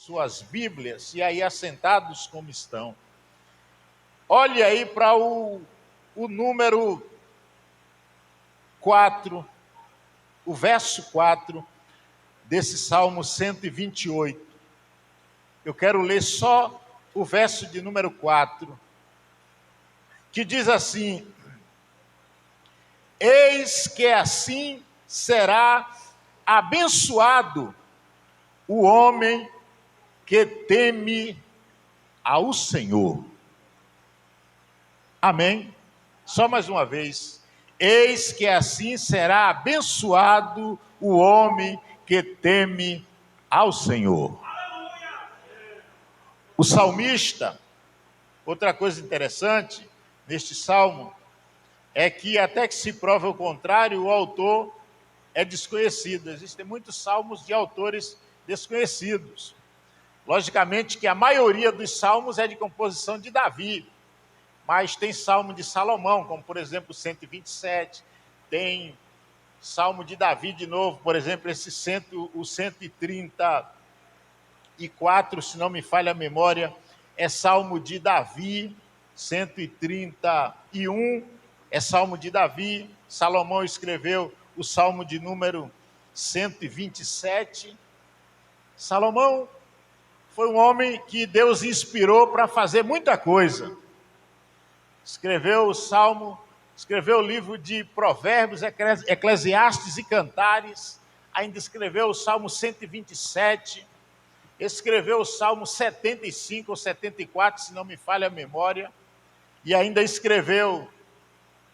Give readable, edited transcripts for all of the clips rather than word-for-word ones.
suas Bíblias, e aí assentados como estão, olhe aí para o número 4, o verso 4 desse Salmo 128. Eu quero ler só o verso de número 4, que diz assim: eis que assim será abençoado o homem que teme ao Senhor. Amém? Só mais uma vez. Eis que assim será abençoado o homem que teme ao Senhor. O salmista, outra coisa interessante neste salmo, é que até que se prove o contrário, o autor é desconhecido. Existem muitos salmos de autores desconhecidos. Logicamente que a maioria dos salmos é de composição de Davi, mas tem salmo de Salomão, como por exemplo o 127, tem salmo de Davi de novo, por exemplo, o 134, se não me falha a memória, é salmo de Davi. 131 é salmo de Davi. Salomão escreveu o salmo de número 127. Salomão foi um homem que Deus inspirou para fazer muita coisa. Escreveu o Salmo, escreveu o livro de Provérbios, Eclesiastes e Cantares, ainda escreveu o Salmo 127, escreveu o Salmo 75 ou 74, se não me falha a memória, e ainda escreveu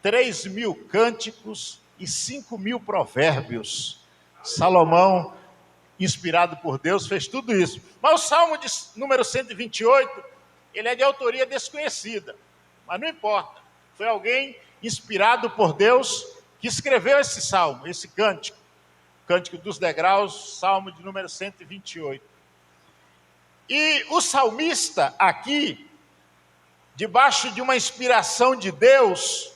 3.000 cânticos e 5.000 provérbios. Salomão, inspirado por Deus, fez tudo isso. Mas o Salmo de número 128, ele é de autoria desconhecida. Mas não importa. Foi alguém inspirado por Deus que escreveu esse salmo, esse cântico. Cântico dos degraus, salmo de número 128. E o salmista aqui, debaixo de uma inspiração de Deus,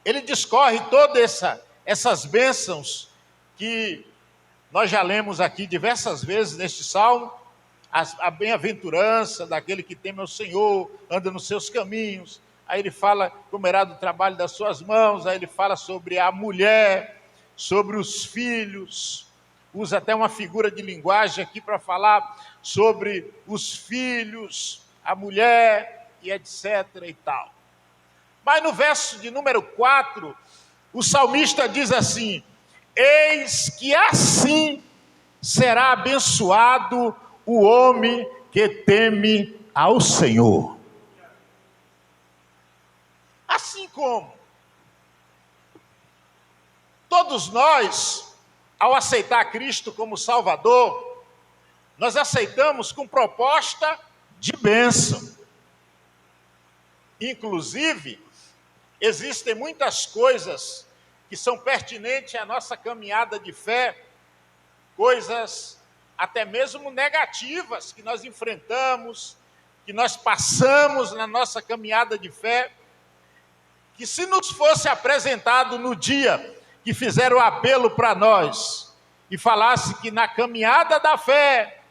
ele discorre todas essas bênçãos que nós já lemos aqui diversas vezes neste salmo, a bem-aventurança daquele que teme ao Senhor, anda nos seus caminhos. Aí ele fala, comerá do trabalho das suas mãos. Aí ele fala sobre a mulher, sobre os filhos, usa até uma figura de linguagem aqui para falar sobre os filhos, a mulher e etc. e tal. Mas no verso de número 4, o salmista diz assim: eis que assim será abençoado o homem que teme ao Senhor. Assim como todos nós, ao aceitar Cristo como Salvador, nós aceitamos com proposta de bênção. Inclusive, existem muitas coisas que são pertinentes à nossa caminhada de fé, coisas até mesmo negativas que nós enfrentamos, que nós passamos na nossa caminhada de fé, que se nos fosse apresentado no dia que fizeram o apelo para nós e falasse que na caminhada da fé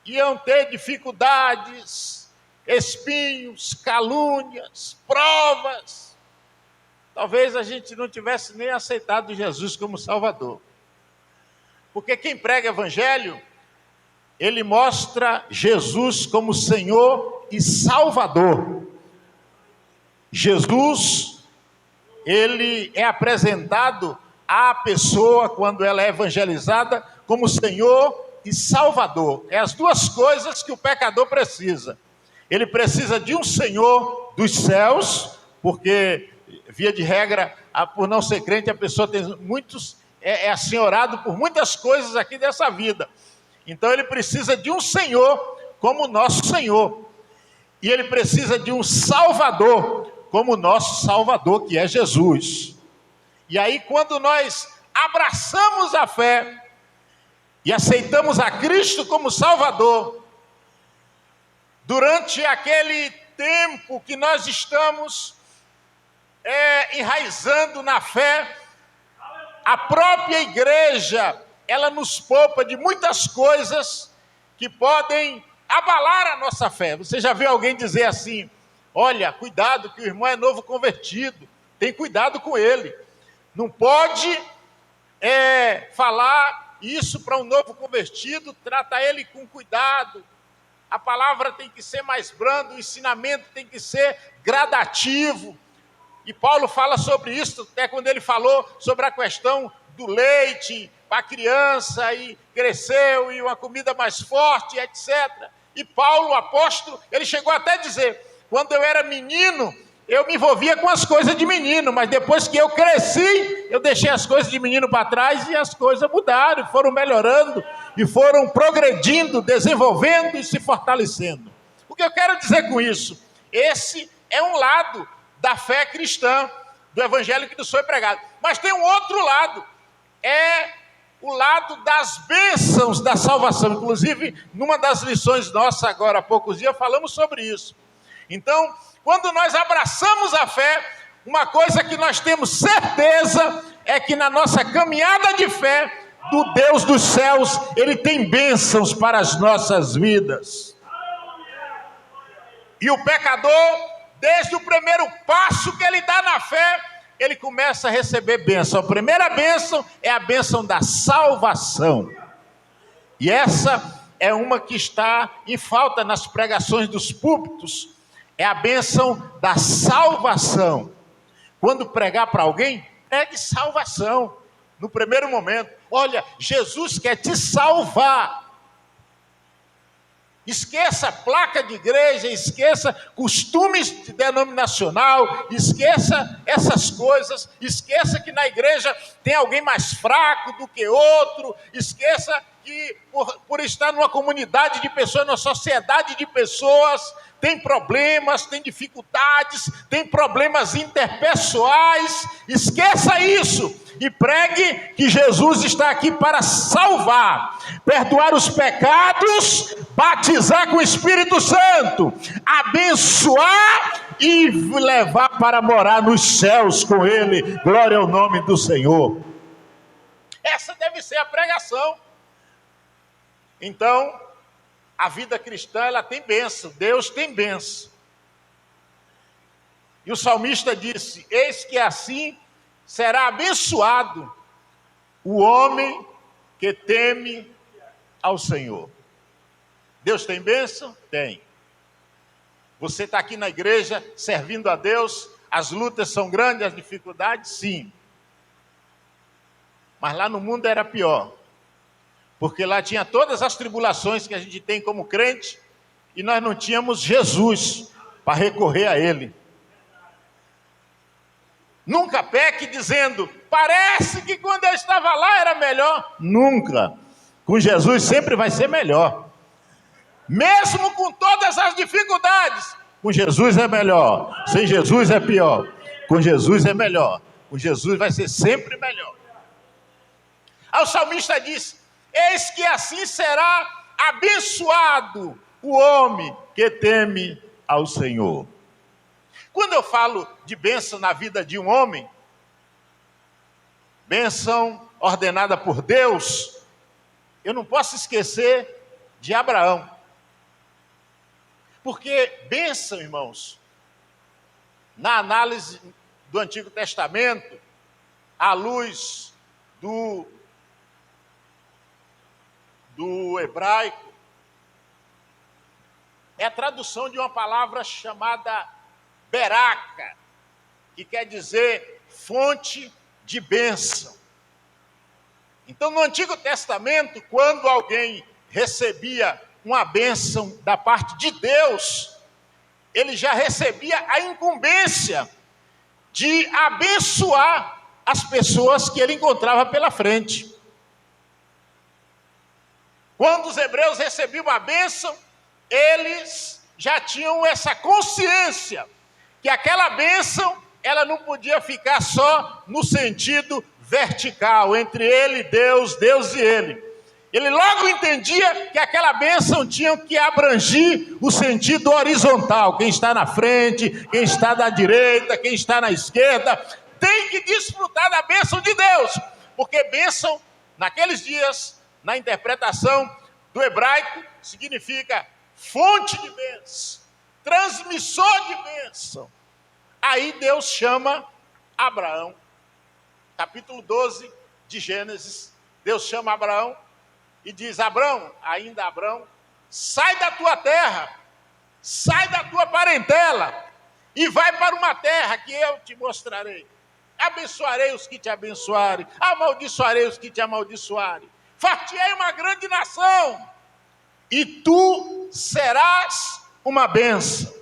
iam ter dificuldades, espinhos, calúnias, provas, talvez a gente não tivesse nem aceitado Jesus como Salvador. Porque quem prega evangelho, ele mostra Jesus como Senhor e Salvador. Jesus, ele é apresentado à pessoa, quando ela é evangelizada, como Senhor e Salvador. É as duas coisas que o pecador precisa. Ele precisa de um Senhor dos céus, porque, via de regra, por não ser crente, a pessoa tem é assenhorado por muitas coisas aqui dessa vida. Então ele precisa de um Senhor como nosso Senhor. E ele precisa de um Salvador como nosso Salvador, que é Jesus. E aí, quando nós abraçamos a fé e aceitamos a Cristo como Salvador, durante aquele tempo que nós estamos enraizando na fé, a própria igreja, ela nos poupa de muitas coisas que podem abalar a nossa fé. Você já viu alguém dizer assim: olha, cuidado que o irmão é novo convertido, tem cuidado com ele. Não pode falar isso para um novo convertido, trata ele com cuidado. A palavra tem que ser mais branda, o ensinamento tem que ser gradativo. E Paulo fala sobre isso, até quando ele falou sobre a questão do leite para a criança, e cresceu, e uma comida mais forte, etc. E Paulo, o apóstolo, ele chegou até a dizer: quando eu era menino, eu me envolvia com as coisas de menino, mas depois que eu cresci, eu deixei as coisas de menino para trás e as coisas mudaram, foram melhorando, e foram progredindo, desenvolvendo e se fortalecendo. O que eu quero dizer com isso? Esse é um lado da fé cristã, do evangelho que nos foi pregado. Mas tem um outro lado, é o lado das bênçãos da salvação. Inclusive, numa das lições nossas agora há poucos dias, falamos sobre isso. Então, quando nós abraçamos a fé, uma coisa que nós temos certeza é que na nossa caminhada de fé, do Deus dos céus, Ele tem bênçãos para as nossas vidas. E o pecador, desde o primeiro passo que ele dá na fé, ele começa a receber bênção. A primeira bênção é a bênção da salvação. E essa é uma que está em falta nas pregações dos púlpitos. É a bênção da salvação. Quando pregar para alguém, pregue salvação. No primeiro momento, olha, Jesus quer te salvar. Esqueça placa de igreja, esqueça costumes denominacional, esqueça essas coisas, esqueça que na igreja tem alguém mais fraco do que outro, esqueça que por estar numa comunidade de pessoas, numa sociedade de pessoas, tem problemas, tem dificuldades, tem problemas interpessoais. Esqueça isso e pregue que Jesus está aqui para salvar, perdoar os pecados, batizar com o Espírito Santo, abençoar e levar para morar nos céus com Ele. Glória ao nome do Senhor. Essa deve ser a pregação. Então, a vida cristã, ela tem bênção, Deus tem bênção. E o salmista disse: eis que assim será abençoado o homem que teme ao Senhor. Deus tem bênção? Tem. Você está aqui na igreja servindo a Deus, as lutas são grandes, as dificuldades, sim. Mas lá no mundo era pior. Porque lá tinha todas as tribulações que a gente tem como crente, e nós não tínhamos Jesus para recorrer a Ele. Nunca peque dizendo: parece que quando eu estava lá era melhor. Nunca. Com Jesus sempre vai ser melhor. Mesmo com todas as dificuldades, com Jesus é melhor. Sem Jesus é pior. Com Jesus é melhor. Com Jesus vai ser sempre melhor. Aí o salmista disse: eis que assim será abençoado o homem que teme ao Senhor. Quando eu falo de bênção na vida de um homem, bênção ordenada por Deus, eu não posso esquecer de Abraão. Porque bênção, irmãos, na análise do Antigo Testamento, à luz do hebraico, é a tradução de uma palavra chamada beraca, que quer dizer fonte de bênção. Então, no Antigo Testamento, quando alguém recebia uma bênção da parte de Deus, ele já recebia a incumbência de abençoar as pessoas que ele encontrava pela frente. Quando os hebreus recebiam a bênção, eles já tinham essa consciência que aquela bênção, ela não podia ficar só no sentido vertical, entre ele e Deus, Deus e ele. Ele logo entendia que aquela bênção tinha que abranger o sentido horizontal. Quem está na frente, quem está da direita, quem está na esquerda, tem que desfrutar da bênção de Deus. Porque bênção, naqueles dias, na interpretação, do hebraico significa fonte de bênção, transmissor de bênção. Aí Deus chama Abraão. Capítulo 12 de Gênesis, Deus chama Abraão e diz: Abraão, ainda Abraão, sai da tua terra, sai da tua parentela e vai para uma terra que eu te mostrarei. Abençoarei os que te abençoarem, amaldiçoarei os que te amaldiçoarem. Far-te-ei uma grande nação e tu serás uma bênção.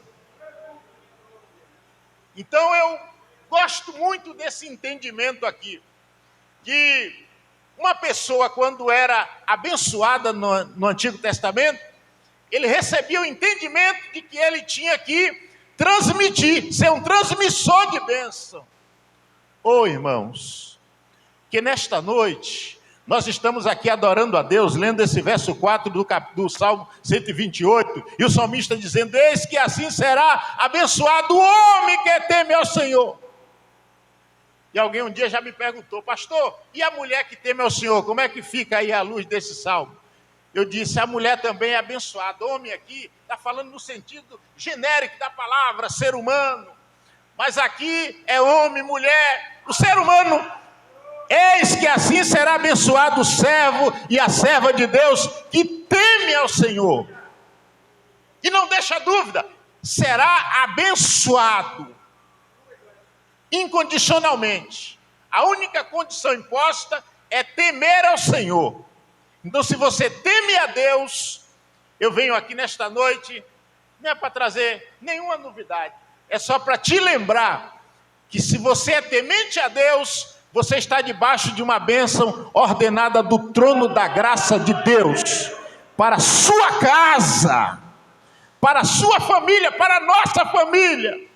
Então eu gosto muito desse entendimento aqui, que uma pessoa, quando era abençoada no Antigo Testamento, ele recebia o entendimento de que ele tinha que transmitir, ser um transmissor de bênção. Irmãos, que nesta noite nós estamos aqui adorando a Deus, lendo esse verso 4 do Salmo 128, e o salmista dizendo: eis que assim será abençoado o homem que teme ao Senhor. E alguém um dia já me perguntou: pastor, e a mulher que teme ao Senhor, como é que fica aí à luz desse salmo? Eu disse: a mulher também é abençoada. Homem aqui está falando no sentido genérico da palavra, ser humano. Mas aqui é homem, mulher, o ser humano. Eis que assim será abençoado o servo e a serva de Deus que teme ao Senhor. E não deixa dúvida, será abençoado incondicionalmente. A única condição imposta é temer ao Senhor. Então, se você teme a Deus, eu venho aqui nesta noite, não é para trazer nenhuma novidade, é só para te lembrar que se você é temente a Deus, você está debaixo de uma bênção ordenada do trono da graça de Deus, para a sua casa, para a sua família, para a nossa família,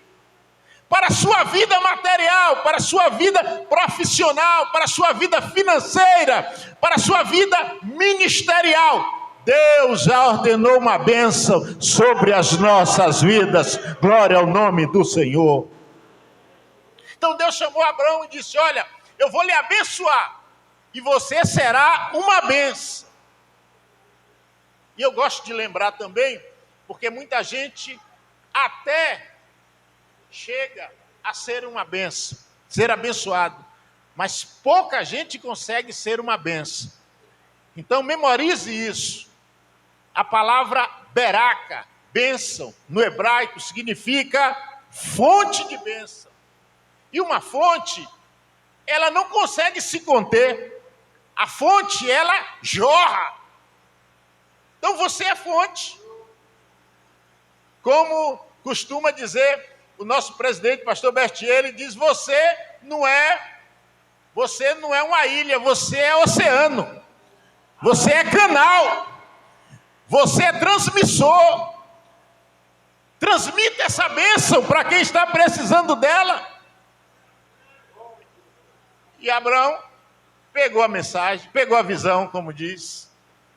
para a sua vida material, para a sua vida profissional, para a sua vida financeira, para a sua vida ministerial. Deus já ordenou uma bênção sobre as nossas vidas. Glória ao nome do Senhor. Então Deus chamou Abraão e disse: olha, eu vou lhe abençoar e você será uma bênção. E eu gosto de lembrar também, porque muita gente até chega a ser uma bênção, ser abençoado, mas pouca gente consegue ser uma bênção. Então memorize isso. A palavra beraca, bênção, no hebraico significa fonte de bênção. E uma fonte, ela não consegue se conter. A fonte, ela jorra. Então você é fonte. Como costuma dizer o nosso presidente, pastor Bertier, ele diz: você não é uma ilha, você é oceano. Você é canal. Você é transmissor. Transmita essa bênção para quem está precisando dela. E Abraão pegou a mensagem, pegou a visão, como diz.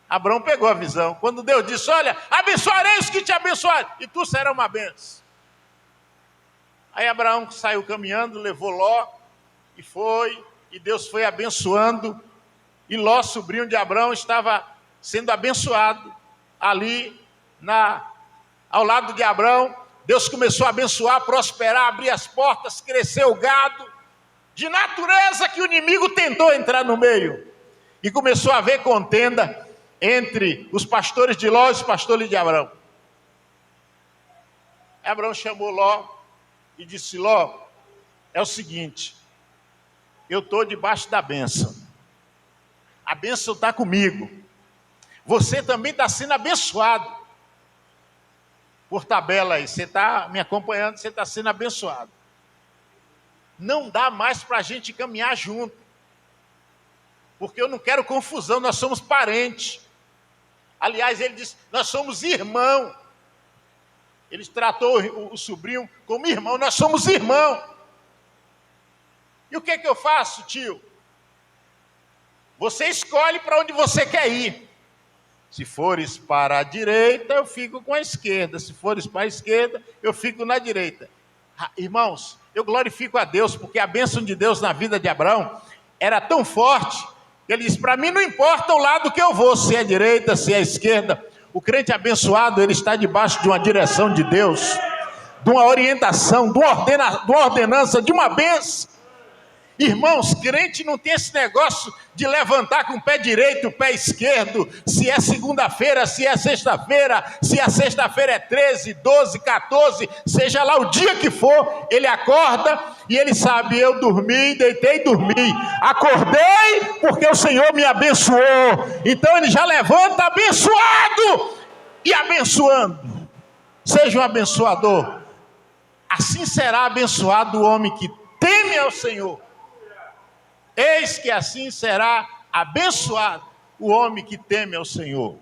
Abraão pegou a visão. Quando Deus disse: olha, abençoarei os que te abençoarem, e tu serás uma bênção. Aí Abraão saiu caminhando, levou Ló, e foi, e Deus foi abençoando. E Ló, sobrinho de Abraão, estava sendo abençoado ali ao lado de Abraão. Deus começou a abençoar, prosperar, abrir as portas, crescer o gado, de natureza que o inimigo tentou entrar no meio, e começou a haver contenda entre os pastores de Ló e os pastores de Abraão. Abraão chamou Ló e disse: Ló, é o seguinte, eu estou debaixo da bênção, a bênção está comigo, você também está sendo abençoado. Por tabela aí, você está me acompanhando, você está sendo abençoado. Não dá mais para a gente caminhar junto, porque eu não quero confusão, nós somos parentes. Aliás, ele disse: nós somos irmão. Ele tratou o sobrinho como irmão, nós somos irmão. E o que eu faço, tio? Você escolhe para onde você quer ir. Se fores para a direita, eu fico com a esquerda. Se fores para a esquerda, eu fico na direita. Irmãos, eu glorifico a Deus, porque a bênção de Deus na vida de Abraão era tão forte Ele diz, para mim não importa o lado que eu vou, se é direita, se é esquerda. O crente abençoado, ele está debaixo de uma direção de Deus, de uma orientação, de uma ordenança, de uma bênção. Irmãos, crente não tem esse negócio de levantar com o pé direito, o pé esquerdo, se é segunda-feira, se é sexta-feira, se a sexta-feira é 13, 12, 14, seja lá o dia que for, ele acorda e ele sabe, eu dormi, deitei e dormi, acordei porque o Senhor me abençoou, então ele já levanta abençoado e abençoando. Seja um abençoador, assim será abençoado o homem que teme ao Senhor. Eis que assim será abençoado o homem que teme ao Senhor.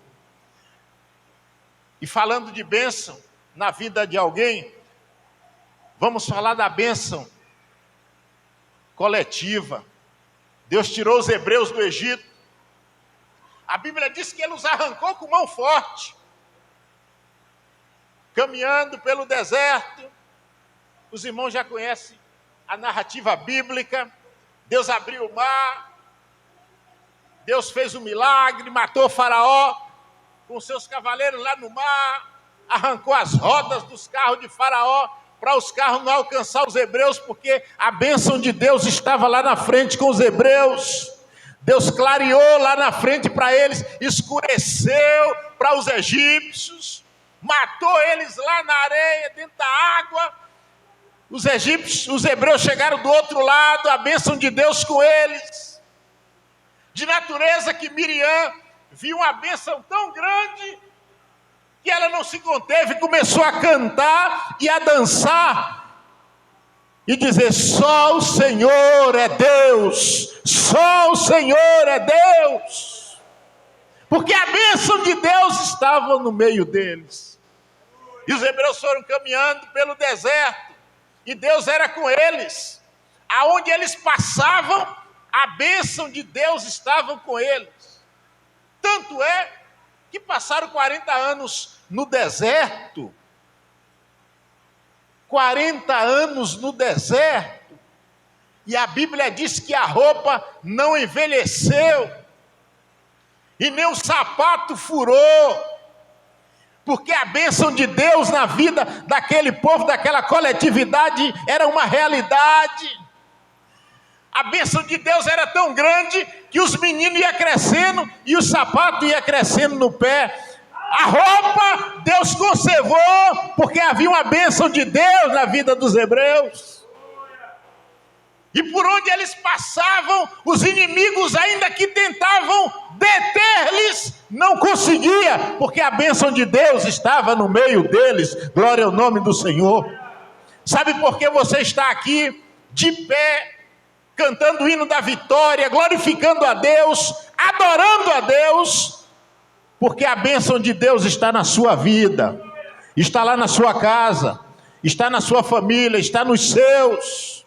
E falando de bênção na vida de alguém, vamos falar da bênção coletiva. Deus tirou os hebreus do Egito. A Bíblia diz que ele os arrancou com mão forte. Caminhando pelo deserto, os irmãos já conhecem a narrativa bíblica. Deus abriu o mar, Deus fez um milagre, matou o Faraó com seus cavaleiros lá no mar, arrancou as rodas dos carros de Faraó para os carros não alcançar os hebreus, porque a bênção de Deus estava lá na frente com os hebreus. Deus clareou lá na frente para eles, escureceu para os egípcios, matou eles lá na areia, dentro da água. Os hebreus chegaram do outro lado, a bênção de Deus com eles. De natureza que Miriam viu uma bênção tão grande que ela não se conteve, começou a cantar e a dançar e dizer, só o Senhor é Deus, só o Senhor é Deus, porque a bênção de Deus estava no meio deles. E os hebreus foram caminhando pelo deserto, e Deus era com eles. Aonde eles passavam, a bênção de Deus estava com eles. Tanto é que passaram 40 anos no deserto. 40 anos no deserto. E a Bíblia diz que a roupa não envelheceu. E nem o sapato furou. Porque a bênção de Deus na vida daquele povo, daquela coletividade, era uma realidade. A bênção de Deus era tão grande que os meninos iam crescendo e o sapato ia crescendo no pé. A roupa Deus conservou, porque havia uma bênção de Deus na vida dos hebreus. E por onde eles passavam, os inimigos, ainda que tentavam deter-lhes, não conseguia, porque a bênção de Deus estava no meio deles. Glória ao nome do Senhor. Sabe por que você está aqui de pé, cantando o hino da vitória, glorificando a Deus, adorando a Deus? Porque a bênção de Deus está na sua vida, está lá na sua casa, está na sua família, está nos seus,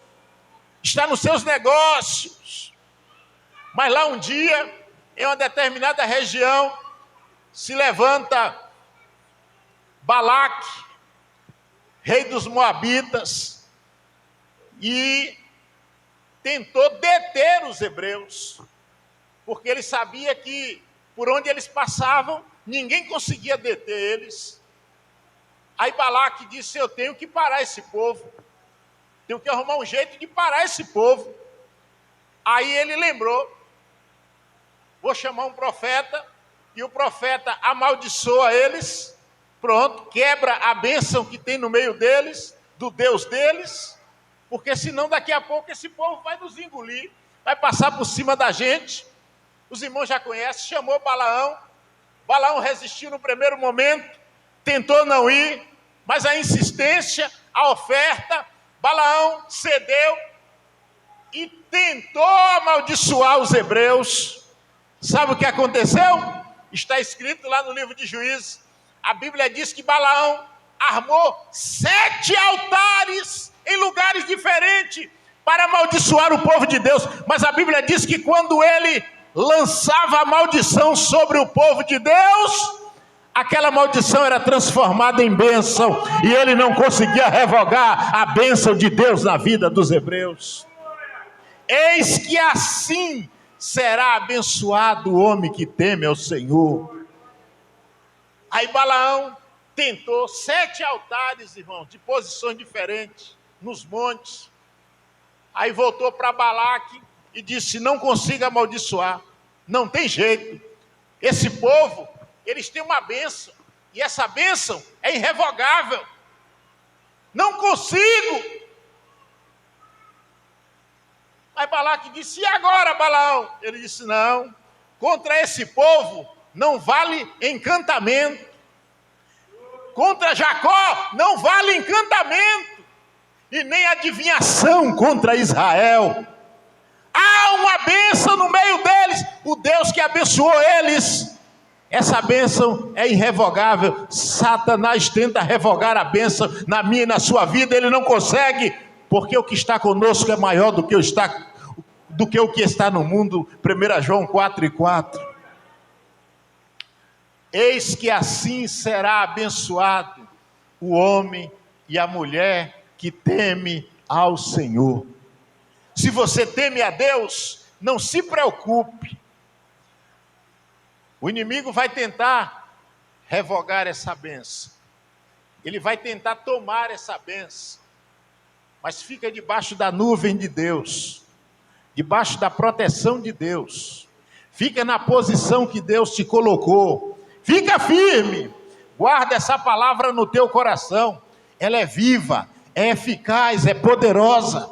está nos seus negócios. Mas lá um dia, em uma determinada região, se levanta Balaque, rei dos Moabitas, e tentou deter os hebreus, porque ele sabia que por onde eles passavam, ninguém conseguia deter eles. Aí Balaque disse, eu tenho que parar esse povo, tenho que arrumar um jeito de parar esse povo. Aí ele lembrou, vou chamar um profeta, e o profeta amaldiçoa eles, pronto, quebra a bênção que tem no meio deles, do Deus deles, porque senão daqui a pouco esse povo vai nos engolir, vai passar por cima da gente. Os irmãos já conhecem, chamou Balaão. Balaão resistiu no primeiro momento, tentou não ir, mas a insistência, a oferta, Balaão cedeu e tentou amaldiçoar os hebreus. Sabe o que aconteceu? Está escrito lá no livro de Juízes. A Bíblia diz que Balaão armou 7 altares em lugares diferentes para amaldiçoar o povo de Deus. Mas a Bíblia diz que quando ele lançava a maldição sobre o povo de Deus, aquela maldição era transformada em bênção, e ele não conseguia revogar a bênção de Deus na vida dos hebreus. Eis que assim será abençoado o homem que teme ao Senhor. Aí Balaão tentou 7 altares, irmão, de posições diferentes, nos montes. Aí voltou para Balaque e disse: não consigo amaldiçoar, não tem jeito. Esse povo, eles têm uma bênção, e essa bênção é irrevogável. Não consigo. Aí Balaque disse: e agora, Balaão? Ele disse: não, contra esse povo não vale encantamento. Contra Jacó não vale encantamento. E nem adivinhação contra Israel. Há uma bênção no meio deles. O Deus que abençoou eles, essa bênção é irrevogável. Satanás tenta revogar a bênção na minha e na sua vida, ele não consegue, porque o que está conosco é maior do que o que está no mundo. 1 João 4:4. Eis que assim será abençoado o homem e a mulher que teme ao Senhor. Se você teme a Deus, não se preocupe. O inimigo vai tentar revogar essa bênção. Ele vai tentar tomar essa bênção. Mas fica debaixo da nuvem de Deus, debaixo da proteção de Deus. Fica na posição que Deus te colocou. Fica firme. Guarda essa palavra no teu coração. Ela é viva, é eficaz, é poderosa.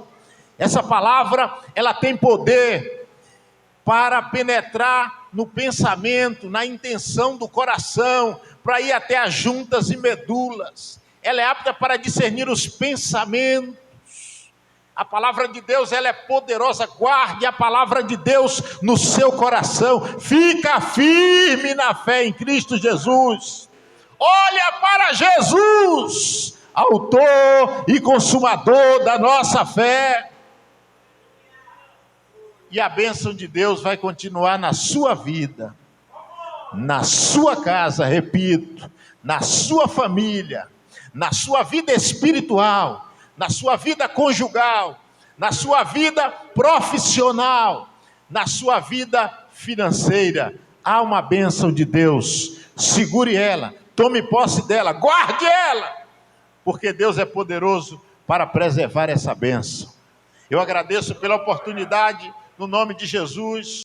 Essa palavra, ela tem poder para penetrar no pensamento, na intenção do coração, para ir até as juntas e medulas. Ela é apta para discernir os pensamentos. A palavra de Deus, ela é poderosa. Guarde a palavra de Deus no seu coração. Fica firme na fé em Cristo Jesus. Olha para Jesus, autor e consumador da nossa fé. E a bênção de Deus vai continuar na sua vida, na sua casa, repito, na sua família, na sua vida espiritual, na sua vida conjugal, na sua vida profissional, na sua vida financeira. Há uma bênção de Deus. Segure ela, tome posse dela, guarde ela, porque Deus é poderoso para preservar essa bênção. Eu agradeço pela oportunidade, no nome de Jesus.